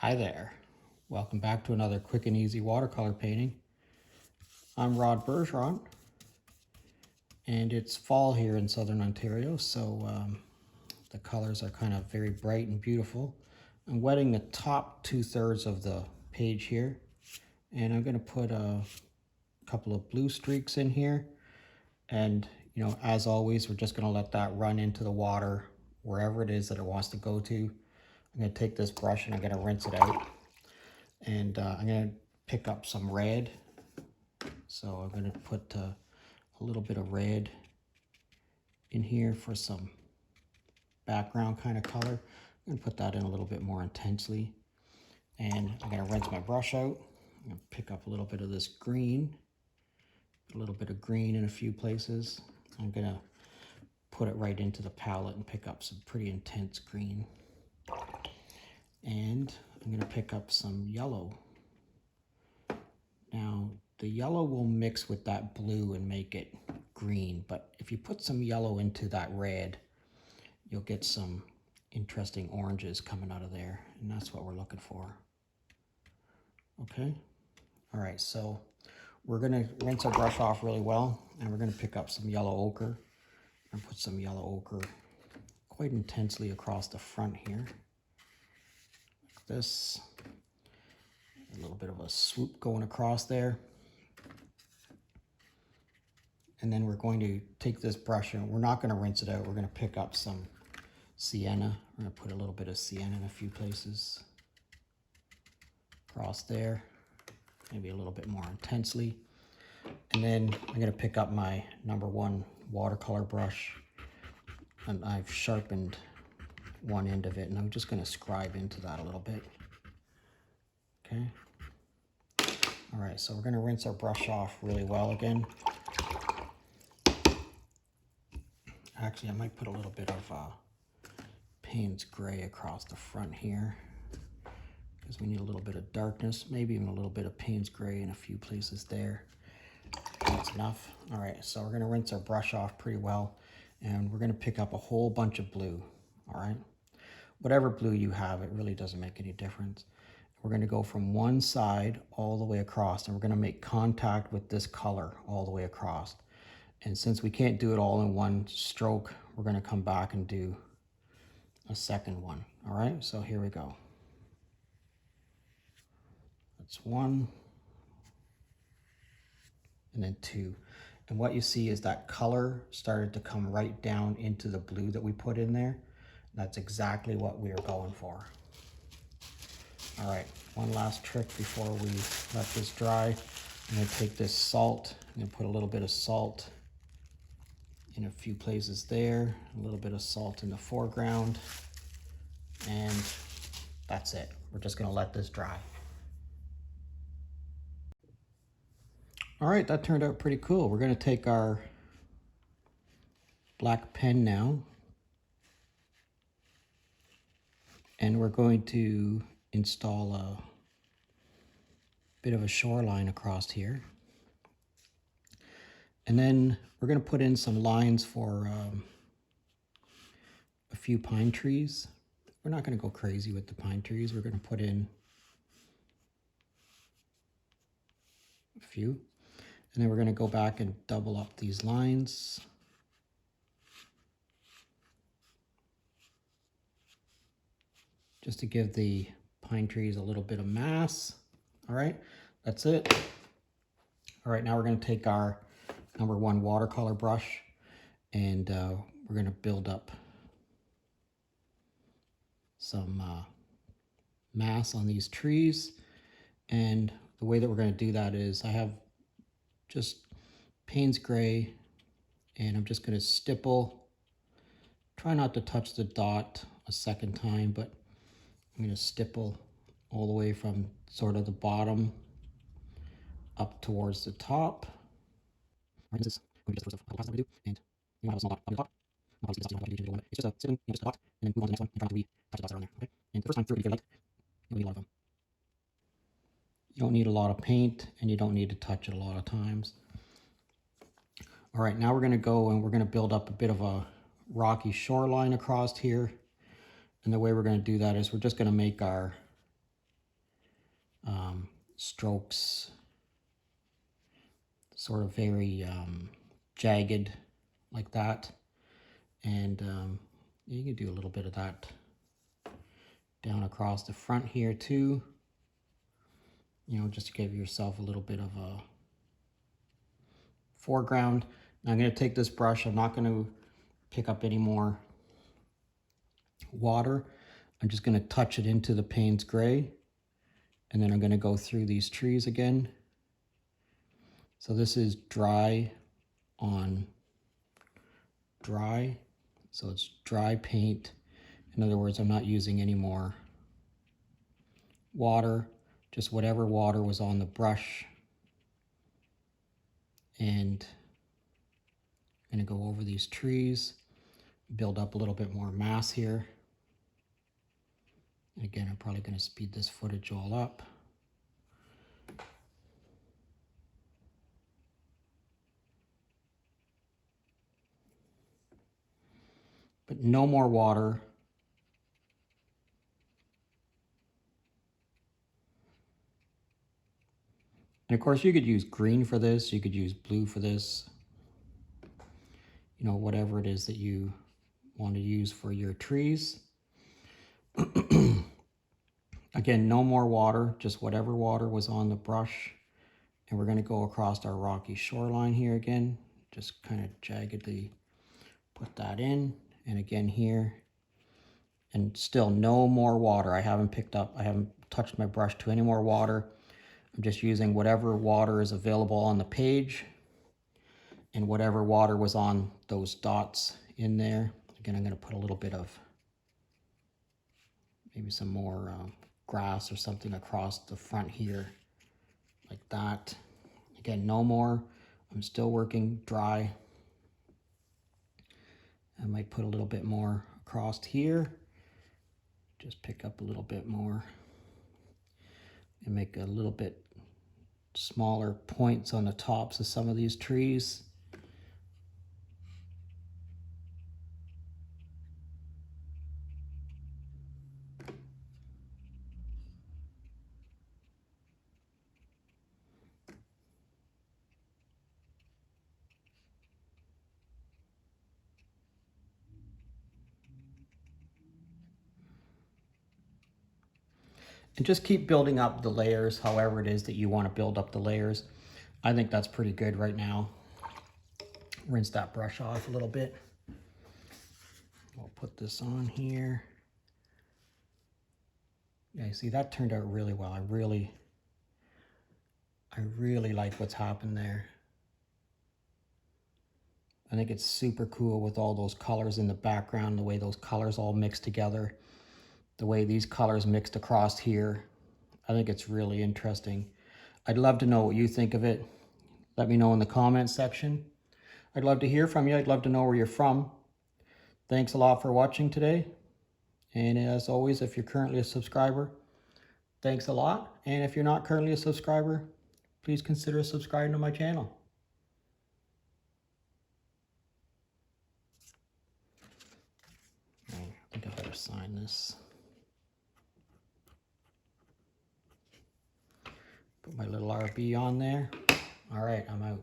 Hi there. Welcome back to another quick and easy watercolor painting. I'm Rod Bergeron, and it's fall here in Southern Ontario, so the colors are kind of very bright and beautiful. I'm wetting the top 2/3 of the page here, and I'm going to put a couple of blue streaks in here. And, as always, we're just going to let that run into the water wherever it is that it wants to go to. I'm going to take this brush and I'm going to rinse it out. And I'm going to pick up some red. So I'm going to put a little bit of red in here for some background kind of color. I'm going to put that in a little bit more intensely. And I'm going to rinse my brush out. I'm going to pick up a little bit of this green, a little bit of green in a few places. I'm going to put it right into the palette and pick up some pretty intense green. And I'm going to pick up some yellow. Now, the yellow will mix with that blue and make it green, but if you put some yellow into that red, you'll get some interesting oranges coming out of there, and that's what we're looking for. Okay? All right, so we're going to rinse our brush off really well, and we're going to pick up some yellow ochre and put some yellow ochre quite intensely across the front here. Like this. A little bit of a swoop going across there. And then we're going to take this brush and we're not going to rinse it out. We're going to pick up some sienna. We're going to put a little bit of sienna in a few places. Across there. Maybe a little bit more intensely. And then I'm going to pick up my #1 watercolor brush. And I've sharpened one end of it. And I'm just going to scribe into that a little bit. Okay. All right, so we're going to rinse our brush off really well again. Actually, I might put a little bit of Payne's gray across the front here because we need a little bit of darkness, maybe even a little bit of Payne's gray in a few places there. That's enough. All right, so we're going to rinse our brush off pretty well, and we're going to pick up a whole bunch of blue, all right? Whatever blue you have, it really doesn't make any difference. We're going to go from one side all the way across, and we're going to make contact with this color all the way across. And since we can't do it all in one stroke, we're going to come back and do a second one. All right, so here we go. That's one, and then two. And what you see is that color started to come right down into the blue that we put in there. That's exactly what we are going for. All right, one last trick before we let this dry. I'm going to take this salt. I'm going to put a little bit of salt in a few places there, a little bit of salt in the foreground, and that's it. We're just going to let this dry. All right, that turned out pretty cool. We're going to take our black pen now, and we're going to install a bit of a shoreline across here. And then we're going to put in some lines for a few pine trees. We're not going to go crazy with the pine trees. We're going to put in a few. And then we're going to go back and double up these lines. Just to give the pine trees a little bit of mass. All right, that's it. All right, now we're going to take our #1 watercolor brush and we're going to build up some mass on these trees. And the way that we're going to do that is I have just Payne's gray, and I'm just going to stipple. Try not to touch the dot a second time, but I'm going to stipple all the way from sort of the bottom up towards the top. Right, this is going to be just the first pass that I'm going to do, and you want to have a small dot on the top. It's just a stippling, just a dot, and then move on to the next one and try to touch the dots around there. Okay, and the first time through, if you're light, you'll need a lot of them. You don't need a lot of paint, and you don't need to touch it a lot of times. All right, now we're going to go and we're going to build up a bit of a rocky shoreline across here. And the way we're going to do that is we're just going to make our strokes, sort of very jagged like that. And you can do a little bit of that down across the front here too, you know, just to give yourself a little bit of a foreground. Now I'm going to take this brush. I'm not going to pick up any more water. I'm just going to touch it into the Payne's gray, and then I'm going to go through these trees again. So this is dry on dry, so it's dry paint. In other words, I'm not using any more water, just whatever water was on the brush. And I'm going to go over these trees, build up a little bit more mass here. And again, I'm probably going to speed this footage all up. But no more water. And of course, you could use green for this, you could use blue for this, you know, whatever it is that you want to use for your trees. Again, no more water, just whatever water was on the brush. And we're going to go across our rocky shoreline here again, just kind of jaggedly put that in. And again here, and still no more water. I haven't touched my brush to any more water. I'm just using whatever water is available on the page and whatever water was on those dots in there. Again, I'm going to put a little bit of maybe some more grass or something across the front here like that. Again, no more. I'm still working dry. I might put a little bit more across here. Just pick up a little bit more and make a little bit smaller points on the tops of some of these trees. And just keep building up the layers, however it is that you want to build up the layers. I think that's pretty good right now. Rinse that brush off a little bit. We'll put this on here. Yeah, you see, that turned out really well. I really like what's happened there. I think it's super cool with all those colors in the background, the way those colors all mix together, the way these colors mixed across here. I think it's really interesting. I'd love to know what you think of it. Let me know in the comments section. I'd love to hear from you. I'd love to know where you're from. Thanks a lot for watching today. And as always, if you're currently a subscriber, thanks a lot. And if you're not currently a subscriber, please consider subscribing to my channel. I think I better sign this. Put my little RB on there. All right, I'm out.